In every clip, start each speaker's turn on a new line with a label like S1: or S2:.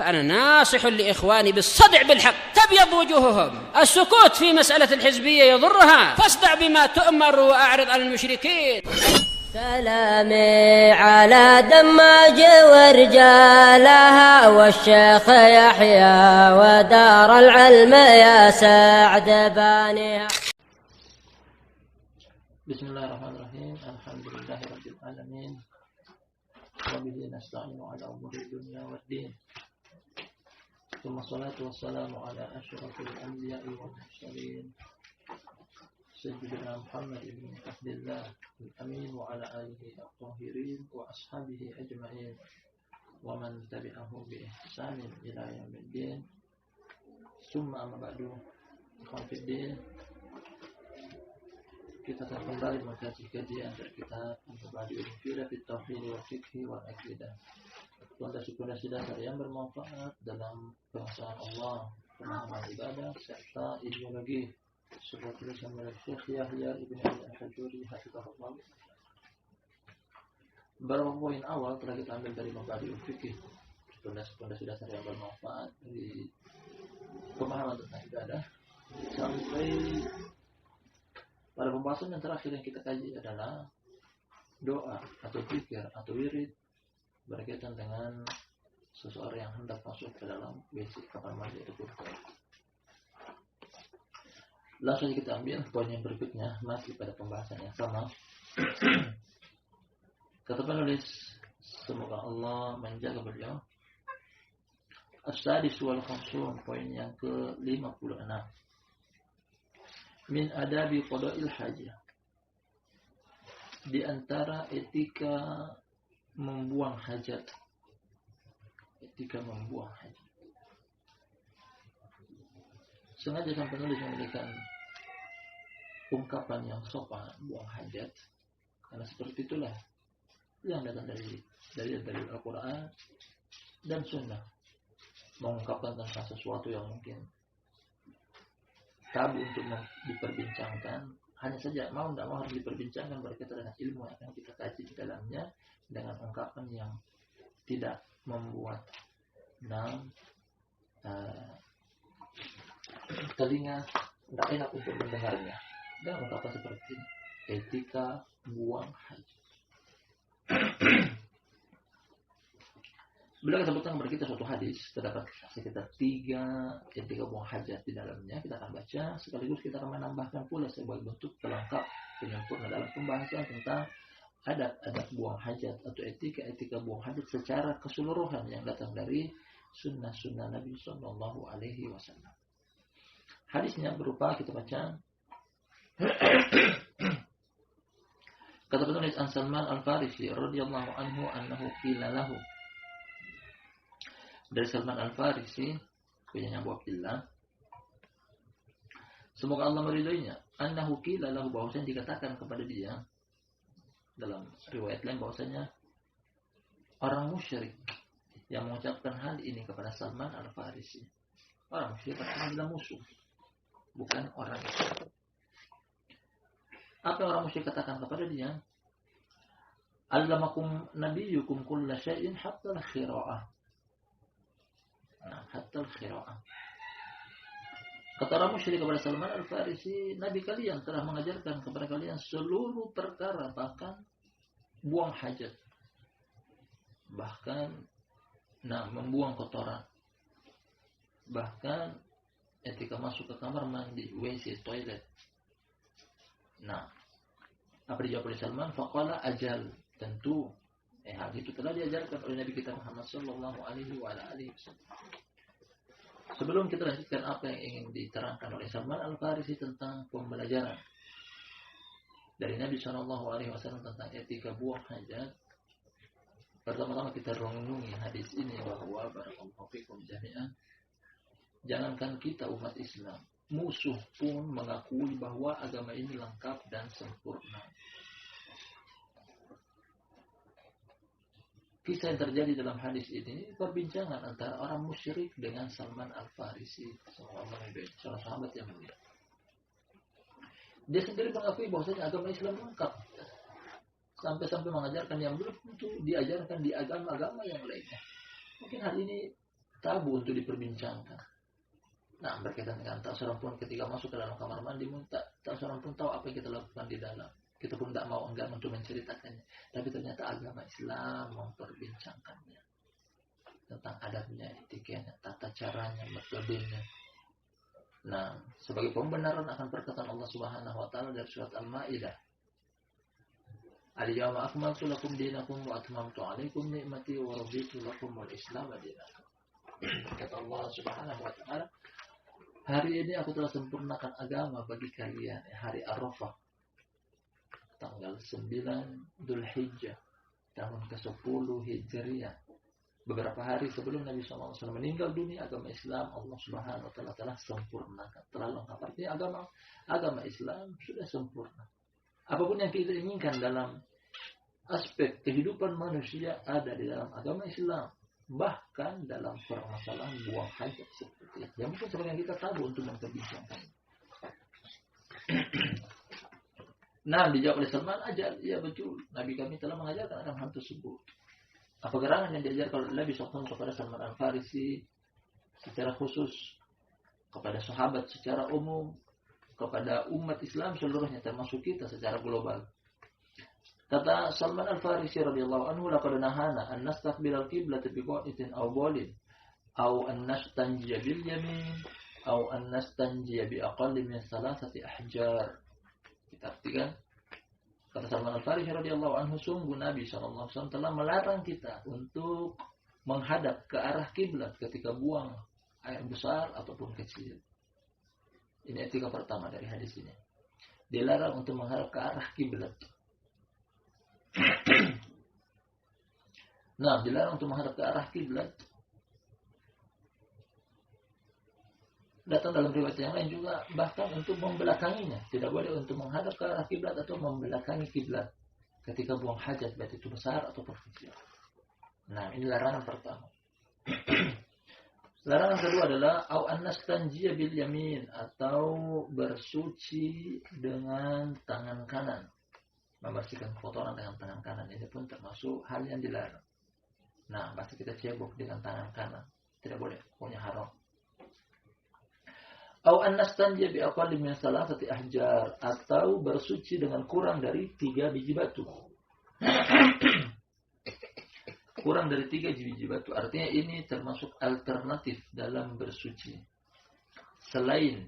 S1: فأنا ناصح لإخواني بالصدع بالحق تبيض وجوههم. السكوت في مسألة الحزبية يضرها، فاصدع بما تؤمر وأعرض عن المشركين.
S2: سلامي على دماج ورجالها والشيخ يحيى ودار العلم يا سعد بانيها.
S3: بسم الله الرحمن الرحيم. الحمد لله رب العالمين وبه نستعين على أمور الدنيا والدين، ثم الصلاة والسلام على أشرف الأنبياء والمرسلين سيدنا محمد بن عبد الله الأمين وعلى آله الطاهرين وأصحابه أجمعين ومن تبعه بإحسان إلى يوم الدين. ثم أما بعد، إخوان في الدين, kita akan kembali mengkaji kajian dari kitab Al-Mubadi'ul Mufidah fi Tauhid wal Fiqh wal Aqidah, fondasi-fondasi dasar yang bermanfaat dalam pengesahan Allah, pemahaman ibadah serta ideologi, sebuah tulisan oleh Syekh Yahya Ibn Ali Al-Hajuri hafizahullah. Beberapa poin awal telah kita ambil dari Mubadi'ul Fiqh, fondasi dasar yang bermanfaat dari pemahaman tentang ibadah, sampai pada pembahasan yang terakhir yang kita kaji adalah doa atau zikir atau wirid berkaitan dengan seseorang yang hendak masuk ke dalam WC, kamar mandi atau toilet. Langsung kita ambil poin yang berikutnya, masih pada pembahasan yang sama. Kata penulis, semoga Allah menjaga beliau. As-sadis wal khamsun, poin yang ke-56. Min adabi qada'il hajah, di antara etika membuang hajat. Etika membuang hajat. Sengaja sang penulis memberikan ungkapan yang sopan, buang hajat, karena seperti itulah yang datang dari Al-Quran dan Sunnah, mengungkapkan tentang sesuatu yang mungkin tabu untuk diperbincangkan. Hanya saja mau tidak mau harus diperbincangkan berkaitan dengan ilmu yang akan kita kaji di dalamnya, dengan ungkapan yang tidak membuat telinga tidak enak untuk mendengarnya. Dan ungkapan seperti ini, etika buang haji. Beliau sebutkan kepada kita suatu hadis, terdapat sekitar 3 etika buang hajat di dalamnya. Kita akan baca, sekaligus kita akan menambahkan pula sebagai bentuk pelengkap penyempurna dalam pembahasan tentang adab-adab buang hajat atau etika buang hajat secara keseluruhan yang datang dari sunnah-sunnah Nabi Sallallahu Alaihi Wasallam. Hadisnya berupa, kita baca. Kata penulis, An Salman Al-Farisi radhiyallahu anhu annahu qila lahu, dari Salman Al-Farisi, punyanya Abu Abdillah, semoga Allah meridhoinya, annahu qila lahu, bahwasanya dikatakan kepada dia dalam riwayat lain bahwasanya orang musyrik yang mengucapkan hal ini kepada Salman Al-Farisi. Orang musyrik adalah musuh, bukan orang Islam. Apa orang musyrik katakan kepada dia? Allamakum nabiyyukum kulla syai'in hatta al-khira'ah. Hatta al-khira'ah. Kata orang musyrik kepada Salman Al-Farisi, Nabi kalian telah mengajarkan kepada kalian seluruh perkara, bahkan buang hajat, bahkan membuang kotoran, bahkan ketika masuk ke kamar mandi, WC, toilet. Apa dijawab oleh Salman? Faqala ajal, tentu hal itu telah diajarkan oleh Nabi kita Muhammad sallallahu alaihi wasallam. Sebelum kita lanjutkan apa yang ingin diterangkan oleh Salman Al-Farisi tentang pembelajaran dari Nabi sallallahu alaihi wasallam tentang etika buang hajat, pertama-tama kita renungi hadis ini bahwa barakallahu fikum jami'an, jangankan kita umat Islam, musuh pun mengakui bahwa agama ini lengkap dan sempurna. Kisah yang terjadi dalam hadis ini perbincangan antara orang musyrik dengan Salman Al-Farisi, seorang sahabat yang mulia. Dia sendiri mengakui bahwasanya agama Islam lengkap, sampai mengajarkan yang belum tentu diajarkan di agama-agama yang lainnya. Mungkin hal ini tabu untuk diperbincangkan. Nah, berkaitan dengan tak seorang pun ketika masuk ke dalam kamar mandi, tak seorang pun tahu apa yang kita lakukan di dalam. Kita pun tak mau enggan untuk menceritakannya. Tapi ternyata agama Islam memperbincangkannya. Tentang adabnya, etikanya, tata caranya, metodenya. Nah, sebagai pembenaran akan perkataan Allah Subhanahu wa taala dari surat Al-Maidah. Al-yawma akmaltu lakum dinakum wa atmamtu 'alaikum ni'mati wa raditu lakumul Islam dinan. Kata Allah Subhanahu wa taala, hari ini aku telah sempurnakan agama bagi kalian. Hari Arafah, tanggal 9 Dzulhijjah, tahun ke-10 Hijriah. Beberapa hari sebelum Nabi SAW meninggal dunia, agama Islam Allah Subhanahu wa taala telah sempurnakan, telah lengkap. Artinya agama Islam sudah sempurna. Apapun yang kita inginkan dalam aspek kehidupan manusia ada di dalam agama Islam. Bahkan dalam permasalahan buang hajat seperti itu. Yang mungkin sebagian kita tahu untuk memperbincangkan. Nah, dijawab oleh Salman, ajal. Ya betul. Nabi kami telah mengajarkan akan hal tersebut. Apa gerangan yang diajarkan oleh Nabi SAW kepada Salman Al-Farisi secara khusus, kepada sahabat secara umum, kepada umat Islam seluruhnya termasuk kita secara global. Kata Salman Al-Farisi radhiyallahu anhu, laqad nahana an nastaqbil al-qiblat bi qa'itin aw bolin aw an nastanjiya bil yamin aw an nastanjiya bi aqall min thalathati ahjar. Kita artikan, kata Salman Al-Farisi radhiyallahu anhu, sungguh Nabi SAW telah melarang kita untuk menghadap ke arah kiblat ketika buang air besar ataupun kecil. Ini etika pertama dari hadis ini. Dilarang untuk menghadap ke arah kiblat. Nah, dilarang untuk menghadap ke arah kiblat. Datang dalam riwayat yang lain juga bahkan untuk membelakanginya. Tidak boleh untuk menghadap ke arah kiblat atau membelakangi kiblat ketika buang hajat, baik itu besar atau kecil. Nah, ini larangan pertama. Larangan kedua adalah au annastanjiya bil yamin, atau bersuci dengan tangan kanan. Membersihkan kotoran dengan tangan kanan, ini pun termasuk hal yang dilarang. Nah, pasti kita cebok dengan tangan kanan. Tidak boleh, pokoknya haram. Au annastanjiya bi aqall min thalathati ahjar, atau bersuci dengan kurang dari 3 biji batu. Kurang dari 3 biji batu. Artinya ini termasuk alternatif dalam bersuci. Selain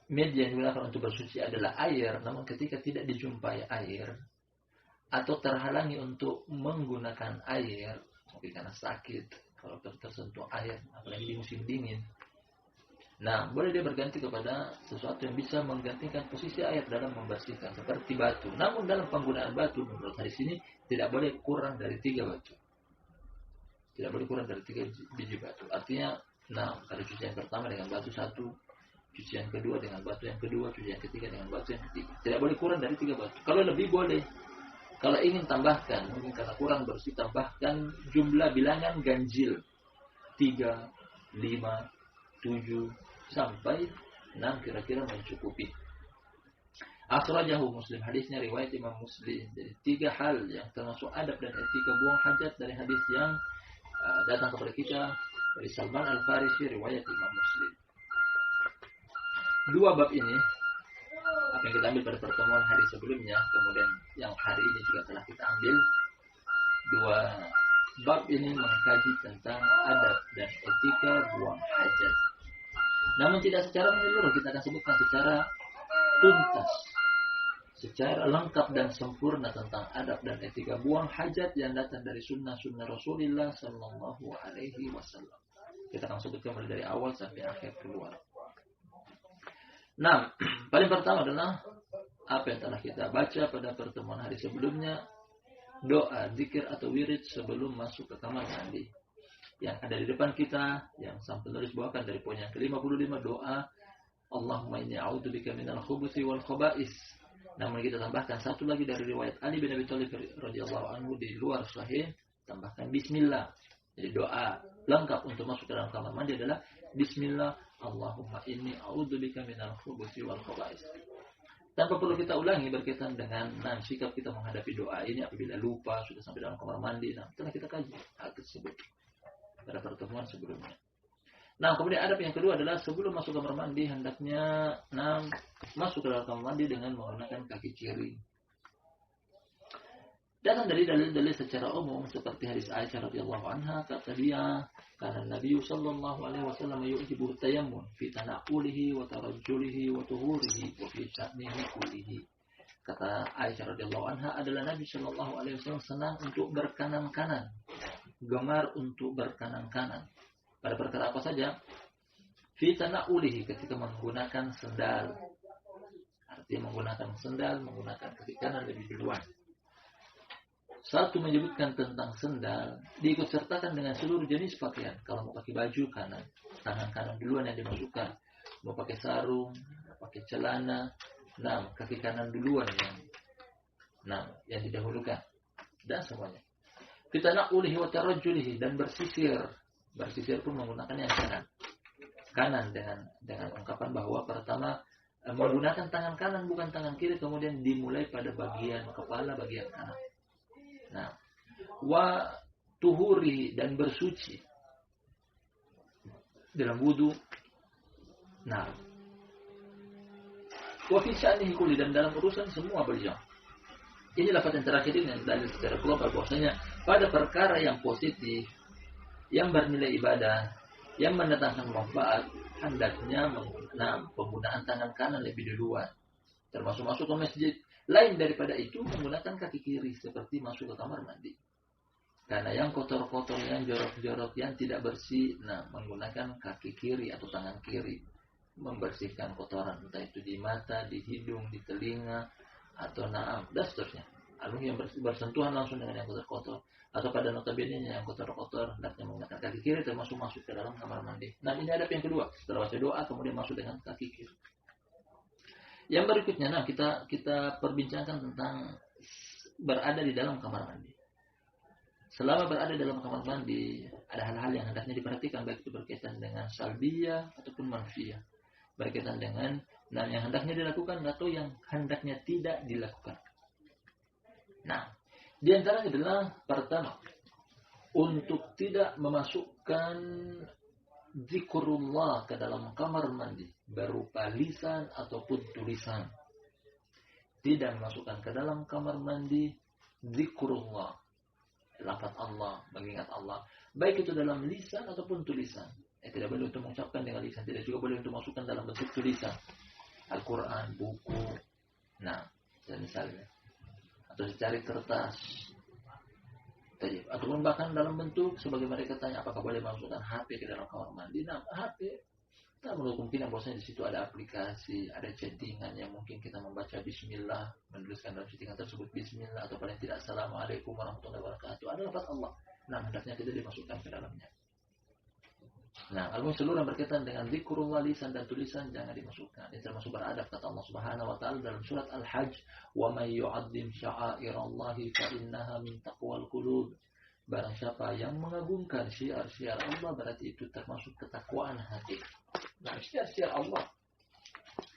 S3: media yang digunakan untuk bersuci adalah air, namun ketika tidak dijumpai air atau terhalangi untuk menggunakan air, mungkin karena sakit, kalau tersentuh air, apalagi di musim dingin. Nah, boleh dia berganti kepada sesuatu yang bisa menggantikan posisi air dalam membersihkan, seperti batu. Namun dalam penggunaan batu, menurut hadis ini, tidak boleh kurang dari 3 batu. Tidak boleh kurang dari 3 biji batu. Artinya, nah, pada cucian pertama dengan batu 1, cucian kedua dengan batu yang kedua, cucian ketiga dengan batu yang ketiga. Tidak boleh kurang dari 3 batu. Kalau lebih boleh. Kalau ingin tambahkan, mungkin karena kurang bersih, tambahkan jumlah bilangan ganjil. 3, 5, 7, sampai 6 kira-kira mencukupi. Akhrajahu Muslim, hadisnya riwayat Imam Muslim. Jadi 3 hal yang termasuk adab dan etika buang hajat dari hadis yang datang kepada kita dari Salman Al-Farisi, riwayat Imam Muslim. 2 bab ini, apa yang kita ambil pada pertemuan hari sebelumnya, kemudian yang hari ini juga telah kita ambil. 2 bab ini mengkaji tentang adab dan etika buang hajat. Namun tidak secara menyeluruh, kita akan sebutkan secara tuntas, secara lengkap dan sempurna tentang adab dan etika buang hajat yang datang dari sunnah-sunnah Rasulullah Sallallahu Alaihi Wasallam. Kita akan sebutkan mulai dari awal sampai akhir keluar. Nah, paling pertama adalah apa yang telah kita baca pada pertemuan hari sebelumnya, doa, zikir atau wirid sebelum masuk ke kamar mandi. Yang ada di depan kita, yang sang penulis bawakan dari poin yang ke-55, doa Allahumma inni a'udzubika minal khubuthi wal khaba'is. Namun kita tambahkan satu lagi dari riwayat Ali bin Abi Thalib radhiyallahu anhu di luar sahih, tambahkan bismillah. Jadi doa lengkap untuk masuk ke dalam kamar mandi adalah bismillah Allahumma inni a'udzubika minal khubuthi wal khaba'is. Tanpa perlu kita ulangi berkaitan dengan sikap kita menghadapi doa ini apabila lupa sudah sampai dalam kamar mandi. Telah kita kaji hal tersebut pada pertemuan sebelumnya. Kemudian adab yang kedua adalah sebelum masuk kamar mandi hendaknya masuk ke dalam kamar mandi dengan menggunakan kaki kiri. Datang dari dalil-dalil secara umum seperti hadis Aisyah radhiyallahu anha, kata dia, karena Nabi sallallahu alaihi wasallam yu'jibu tayammun fi tanaqulihi wa tarajjulihi wa tuhurihi wa fi sya'nihi kullihi. Kata Aisyah radhiyallahu anha adalah Nabi sallallahu alaihi wasallam senang untuk berkanan-kanan, gemar untuk berkanan-kanan. Pada perkara apa saja? Fi tanaqulihi, ketika menggunakan sendal. Artinya menggunakan sendal, menggunakan kaki kanan lebih duluan. Satu menyebutkan tentang sendal diikut sertakan dengan seluruh jenis pakaian. Kalau mau pakai baju kanan, tangan kanan duluan yang dimasukkan. Mau pakai sarung, pakai celana, kaki kanan duluan yang didahulukan. Dan semuanya. Kita na'ulihi wa tarajjulihi, dan bersisir. Bersisir pun menggunakan yang kanan. Kanan dengan ungkapan bahwa pertama menggunakan tangan kanan bukan tangan kiri, kemudian dimulai pada bagian kepala, bagian kanan. Wa tuhuri, dan bersuci dalam wudu. Wa fi sya'nihi kulli, dan dalam urusan semua beliau. Ini lafaz yang terakhir ini dalil secara global bahwasanya pada perkara yang positif, yang bernilai ibadah, yang mendatangkan manfaat, hendaknya penggunaan tangan kanan lebih duluan. Termasuk masuk ke masjid. Lain daripada itu menggunakan kaki kiri seperti masuk ke kamar mandi. Karena yang kotor-kotor, yang jorok-jorok, yang tidak bersih, menggunakan kaki kiri atau tangan kiri membersihkan kotoran, entah itu di mata, di hidung, di telinga, atau dan seterusnya. Yang bersentuhan langsung dengan yang kotor-kotor, atau pada notabene yang kotor-kotor, hendaknya menggunakan kaki kiri termasuk masuk ke dalam kamar mandi. Ini adab yang kedua. Setelah baca doa kemudian masuk dengan kaki kiri. Yang berikutnya, kita perbincangkan tentang berada di dalam kamar mandi. Selama berada di dalam kamar mandi, ada hal-hal yang hendaknya diperhatikan, baik itu berkaitan dengan salbiyah ataupun manfiyah. Berkaitan dengan yang hendaknya dilakukan atau yang hendaknya tidak dilakukan. Di antaranya adalah pertama, untuk tidak memasukkan zikrullah ke dalam kamar mandi berupa lisan ataupun tulisan. Tidak memasukkan ke dalam kamar mandi zikrullah, lafaz Allah, mengingat Allah, baik itu dalam lisan ataupun tulisan. Tidak boleh untuk mengucapkan dengan lisan, tidak juga boleh untuk masukkan dalam bentuk tulisan, Al-Quran, buku, dan misalnya, atau secari kertas. Ataupun bahkan dalam bentuk sebagai mereka tanya apakah boleh masukkan HP ke dalam kamar mandi. HP tak menutup kemungkinan bahwasanya di situ ada aplikasi, ada chattingan yang mungkin kita membaca bismillah, menuliskan dalam chattingan tersebut bismillah, atau paling tidak assalamualaikum warahmatullahi wabarakatuh. Ada lafaz Allah. Hendaknya tidak dimasukkan ke dalamnya. Seluruh yang berkaitan dengan zikrullah lisan dan tulisan jangan dimasukkan. Ini termasuk beradab kata Allah Subhanahu wa taala dalam surat Al-Hajj, "Wa may yu'azzim sya'airallahi fa innaha min taqwal qulub." Barang siapa yang mengagungkan syiar-syiar Allah, berarti itu termasuk ketakwaan hati. Syiar-syiar Allah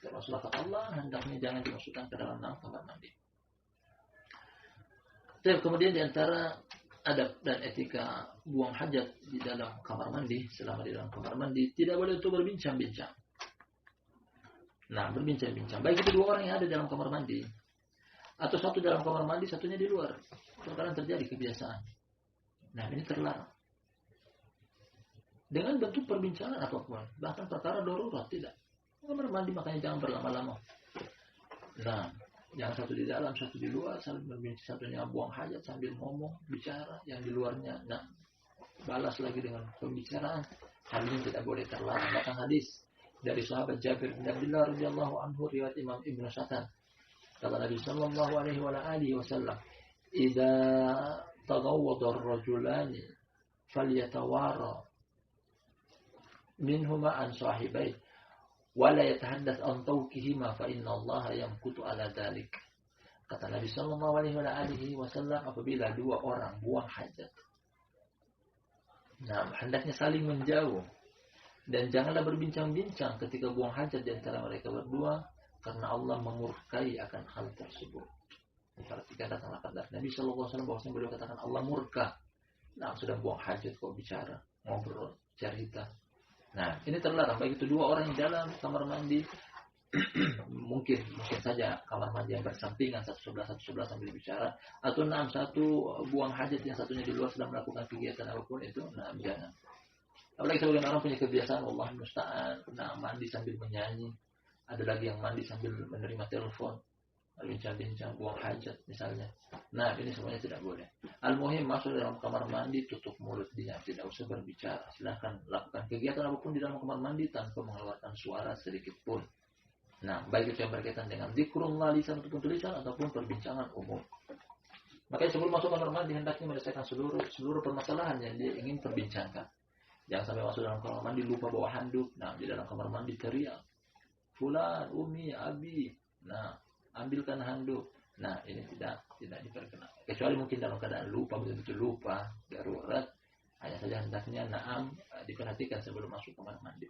S3: termasuk kata Allah, hendaknya jangan dimasukkan ke dalam kamar mandi. Kemudian di antara adab dan etika buang hajat di dalam kamar mandi, selama di dalam kamar mandi tidak boleh untuk berbincang-bincang. Berbincang-bincang, baik itu dua orang yang ada dalam kamar mandi atau satu dalam kamar mandi, satunya di luar. Terkadang terjadi kebiasaan. Ini terlarang. Dengan bentuk perbincangan apapun, bahkan perkara darurat tidak. Kamar mandi makanya jangan berlama-lama. Jangan satu di dalam, satu di luar, saling berbincang, satunya buang hajat sambil ngomong, bicara, yang di luarnya balas lagi dengan pembicaraan. Hal ini tidak boleh terlarang. Bahkan hadis dari sahabat Jabir bin Abdullah radhiyallahu anhu riwayat Imam Ibnu Sa'ad. Kata Nabi sallallahu alaihi wasallam, "Idza tadawwada ar-rajulani falyatawara minhuma an sahibai wala yatahaddath an tawkihima fa inna Allah yamkutu ala dhalik." Kata Nabi sallallahu alaihi wasallam, apabila dua orang buang hajat, hendaknya saling menjauh dan janganlah berbincang-bincang ketika buang hajat di antara mereka berdua, karena Allah memurkai akan hal tersebut. Perhatikan datang lafaz dari Nabi sallallahu alaihi wasallam bahwasanya beliau katakan Allah murka. Nah, sudah buang hajat kok bicara, ngobrol, cerita. Nah, ini terlarang baik itu dua orang yang dalam kamar mandi. mungkin saja kamar mandi yang bersampingan satu sebelah sambil bicara, atau satu buang hajat yang satunya di luar sedang melakukan kegiatan apapun itu, jangan. Apalagi sebagian orang punya kebiasaan Allah musta'an, mandi sambil menyanyi, ada lagi yang mandi sambil menerima telepon, bincang-bincang, buang hajat misalnya. Nah, ini semuanya tidak boleh. Al-muhim masuk dalam kamar mandi, tutup mulut dia, tidak usah berbicara. Silahkan lakukan kegiatan apapun di dalam kamar mandi tanpa mengeluarkan suara sedikit pun. Nah, baik itu yang berkaitan dengan zikrullah lisan ataupun tulisan ataupun perbincangan umum. Makanya sebelum masuk kamar mandi hendaknya menyelesaikan seluruh permasalahan yang dia ingin perbincangkan. Jangan sampai masuk dalam kamar mandi lupa bawa handuk. Nah, di dalam kamar mandi teriak, fulan, umi, abi. Nah, ambilkan handuk. Nah, ini tidak diperkenankan. Kecuali mungkin dalam keadaan lupa, betul-betul lupa, darurat. Hanya saja hendaknya diperhatikan sebelum masuk kamar mandi.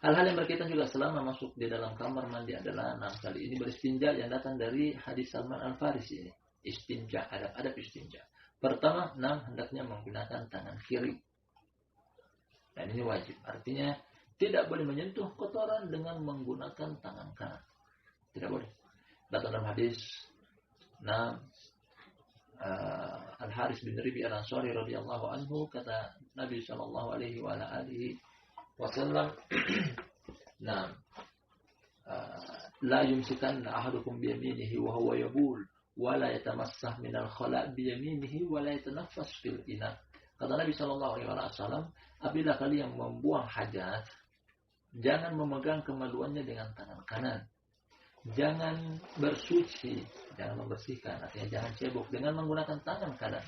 S3: Hal-hal yang berkaitan juga selama masuk di dalam kamar mandi adalah kali ini beristinja yang datang dari hadis Salman Al-Farisi ini. Istinja, adab istinja. Pertama, hendaknya menggunakan tangan kiri. Dan ini wajib. Artinya tidak boleh menyentuh kotoran dengan menggunakan tangan kanan. Tidak boleh. Datang dalam hadis Al-Haris bin Rabi Al-Ansari radhiyallahu anhu, kata Nabi sallallahu alaihi wasallam, la yumsikanna ahadukum bi yaminihi wa huwa yabul wa la yatamassah min al-khala' bi yaminihi wa la yatanaffas fil ina. Kata Nabi sallallahu alaihi wasallam, apabila kalian membuang hajat, jangan memegang kemaluannya dengan tangan kanan. Jangan bersuci, jangan membersihkan, artinya jangan cebok dengan menggunakan tangan kanan.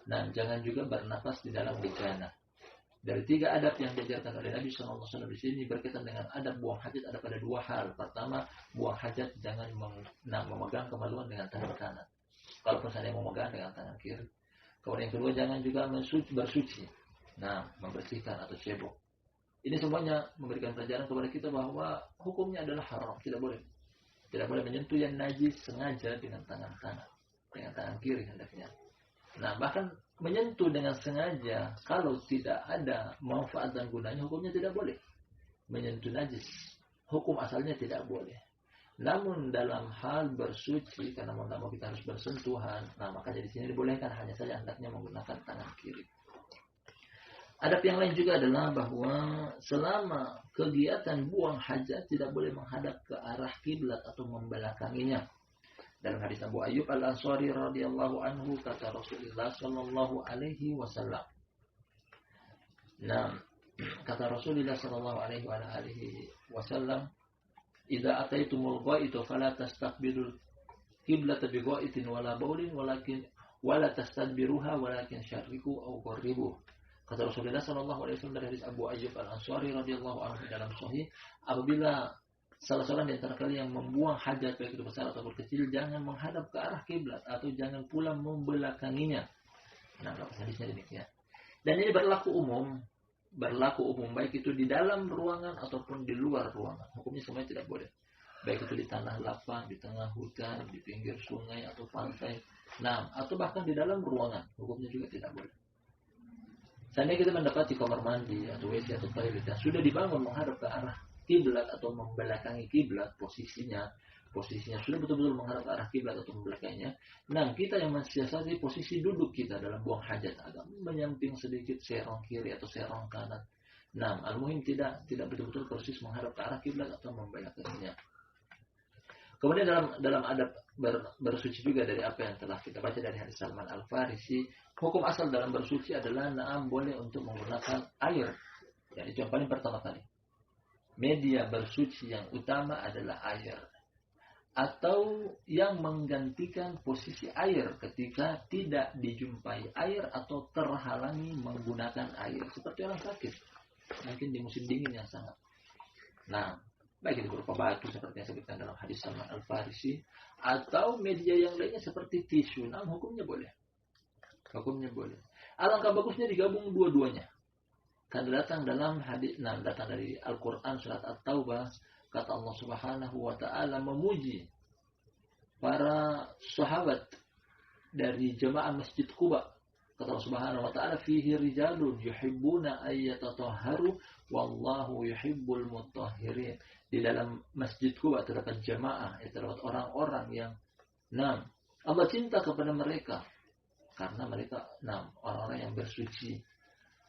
S3: Dan jangan juga bernapas di dalam bejana. Dari 3 adab yang diajarkan oleh Nabi SAW di sini berkaitan dengan adab buang hajat ada pada 2 hal. Pertama, buang hajat jangan memegang kemaluan dengan tangan kanan. Kalaupun saya memegang dengan tangan kiri. Kemudian yang kedua, jangan juga bersuci. Membersihkan atau cebok. Ini semuanya memberikan pelajaran kepada kita bahwa hukumnya adalah haram. Tidak boleh menyentuh yang najis sengaja dengan tangan kanan, dengan tangan kiri hendaknya. Bahkan menyentuh dengan sengaja kalau tidak ada manfaat dan gunanya, hukumnya tidak boleh. Menyentuh najis, hukum asalnya tidak boleh. Namun dalam hal bersuci, karena mau kita harus bersentuhan, makanya di sini dibolehkan, hanya saja hendaknya menggunakan tangan kiri. Adab yang lain juga adalah bahwa selama kegiatan buang hajat tidak boleh menghadap ke arah kiblat atau membelakanginya. Dalam hadis Abu Ayyub Al-Ansari radhiyallahu anhu, kata Rasulullah sallallahu alaihi wasallam. Kata Rasulullah sallallahu alaihi wasallam, "Idza ataitumul ghaitu fala tastaqbilul qiblata bi ghaitin wala baulin wala tastadbiruha walakin syarriku aw qarribu." Kata Rasulullah sallallahu alaihi wasallam dari hadis Abu Ayyub Al-Ansari radhiyallahu anhu dalam sahih, apabila salah seorang di antara kalian yang membuang hajat baik itu besar atau kecil, jangan menghadap ke arah kiblat atau jangan pula membelakanginya. Hadisnya demikian. Dan ini berlaku umum baik itu di dalam ruangan ataupun di luar ruangan. Hukumnya semuanya tidak boleh. Baik itu di tanah lapang, di tengah hutan, di pinggir sungai atau pantai. Atau bahkan di dalam ruangan, hukumnya juga tidak boleh. Seandainya kita mendapati kamar mandi atau WC atau toilet yang sudah dibangun menghadap ke arah kiblat atau membelakangi kiblat, posisinya sudah betul-betul menghadap ke arah kiblat atau membelakanginya. Kita yang mensiasati posisi duduk kita dalam buang hajat agak menyamping sedikit, serong kiri atau serong kanan. Al-muhim tidak betul-betul persis menghadap ke arah kiblat atau membelakanginya. Kemudian dalam adab bersuci juga dari apa yang telah kita baca dari hadis Salman Al-Farisi, hukum asal dalam bersuci adalah boleh untuk menggunakan air. Dan itu yang paling pertama kali. Media bersuci yang utama adalah air. Atau yang menggantikan posisi air ketika tidak dijumpai air atau terhalangi menggunakan air. Seperti orang sakit. Mungkin di musim dingin yang sangat. Baik itu berupa batu seperti yang disebutkan dalam hadis Salman Al-Farisi, atau media yang lainnya seperti tisu. Hukumnya boleh. Alangkah bagusnya digabung dua-duanya. Karena datang dalam hadis, datang dari Al-Quran surat At-Taubah, kata Allah Subhanahu wa taala memuji para sahabat dari jemaah Masjid Quba. Kata Allah Subhanahu wa taala, fihi rijalun yuhibbuna ayyatatahharu wallahu yuhibbul mutahhirin. Di dalam Masjid Quba terdapat jemaah, terdapat orang-orang yang Allah cinta kepada mereka karena mereka orang-orang yang bersuci.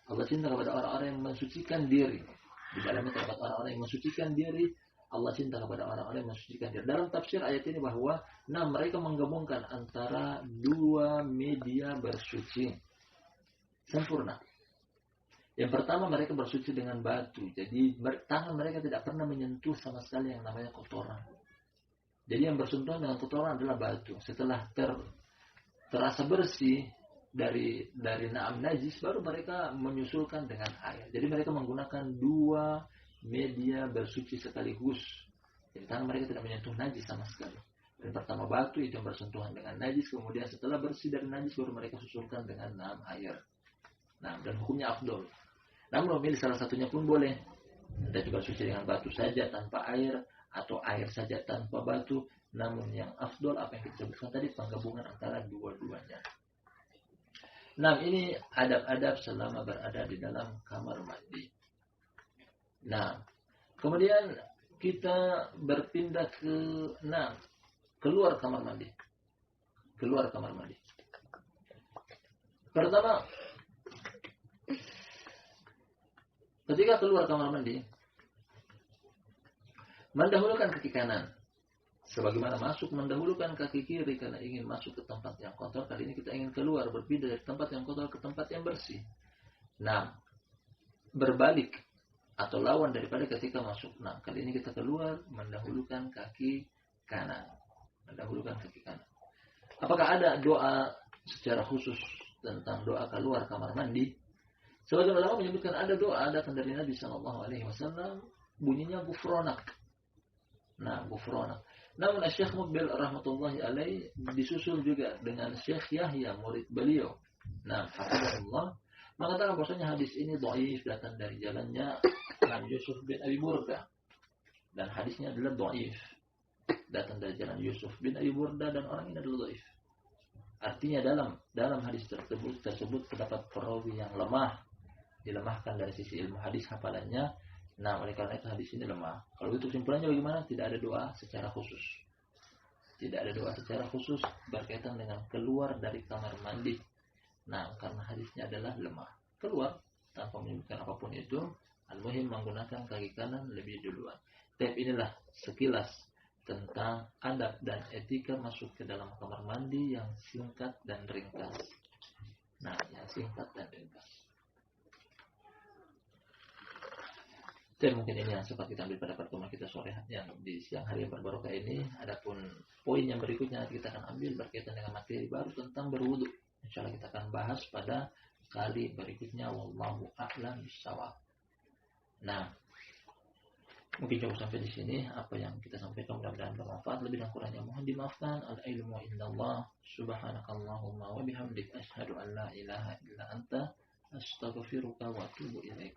S3: Allah cinta kepada orang-orang yang mensucikan diri. Di dalamnya terdapat orang-orang yang mensucikan diri. Allah cinta kepada orang-orang yang mensucikan diri. Dalam tafsir ayat ini bahwa mereka menggabungkan antara dua media bersuci sempurna. Yang pertama, mereka bersuci dengan batu. Jadi tangan mereka tidak pernah menyentuh sama sekali yang namanya kotoran. Jadi yang bersentuhan dengan kotoran adalah batu. Setelah terasa bersih dari najis, baru mereka menyusulkan dengan air. Jadi mereka menggunakan dua media bersuci sekaligus. Jadi tangan mereka tidak menyentuh najis sama sekali. Dan pertama batu itu yang bersentuhan dengan najis, kemudian setelah bersih dari najis baru mereka susulkan dengan air. Dan hukumnya afdol. Namun memilih salah satunya pun boleh. Kita juga suci dengan batu saja tanpa air, atau air saja tanpa batu. Namun yang afdol apa yang kita sebutkan tadi, penggabungan antara dua-duanya. Ini adab-adab selama berada di dalam kamar mandi. Kemudian kita berpindah ke keluar kamar mandi. Keluar kamar mandi. Pertama, ketika keluar kamar mandi, mendahulukan kaki kanan. Sebagaimana masuk, mendahulukan kaki kiri karena ingin masuk ke tempat yang kotor. Kali ini kita ingin keluar, berpindah dari tempat yang kotor ke tempat yang bersih. Berbalik atau lawan daripada ketika masuk. Kali ini kita keluar, mendahulukan kaki kanan. Mendahulukan kaki kanan. Apakah ada doa secara khusus tentang doa keluar kamar mandi? Sebagian ulama menyebutkan ada doa datang dari Nabi SAW, bunyinya gufronak. Gufronak. Namun Syekh Muqbil rahmatullahi alaih disusul juga dengan Syekh Yahya, murid beliau. Hafizahullah, mengatakan bahwasanya hadis ini dhaif, datang dari jalannya Yusuf bin Abi Burda. Dan hadisnya adalah dhaif. Datang dari jalan Yusuf bin Abi Burda dan orang ini adalah dhaif. Artinya dalam hadis tersebut terdapat perawi yang lemah, dilemahkan dari sisi ilmu hadis hafalannya. Oleh karena itu hadis ini lemah. Kalau itu kesimpulannya bagaimana? Tidak ada doa secara khusus. Tidak ada doa secara khusus berkaitan dengan keluar dari kamar mandi. Karena hadisnya adalah lemah. Keluar tanpa menyebutkan apapun itu, al-muhim menggunakan kaki kanan lebih duluan. Inilah sekilas tentang adab dan etika masuk ke dalam kamar mandi yang singkat dan ringkas. Yang singkat dan ringkas. Mungkin ini yang sempat kita ambil pada pertemuan kita sore yang di siang hari yang berbarokah ini. Adapun poin yang berikutnya nanti kita akan ambil berkaitan dengan materi baru tentang berwudu. Insyaallah kita akan bahas pada kali berikutnya. Wallahu a'lam bishawab. Mungkin cukup sampai di sini apa yang kita sampaikan, mudah-mudahan bermanfaat. Lebih dan kurangnya mohon dimaafkan. Al-ilmu indallah. Subhanakallahumma wa bihamdik asyhadu an la ilaha illa anta astaghfiruka wa atubu ilaik.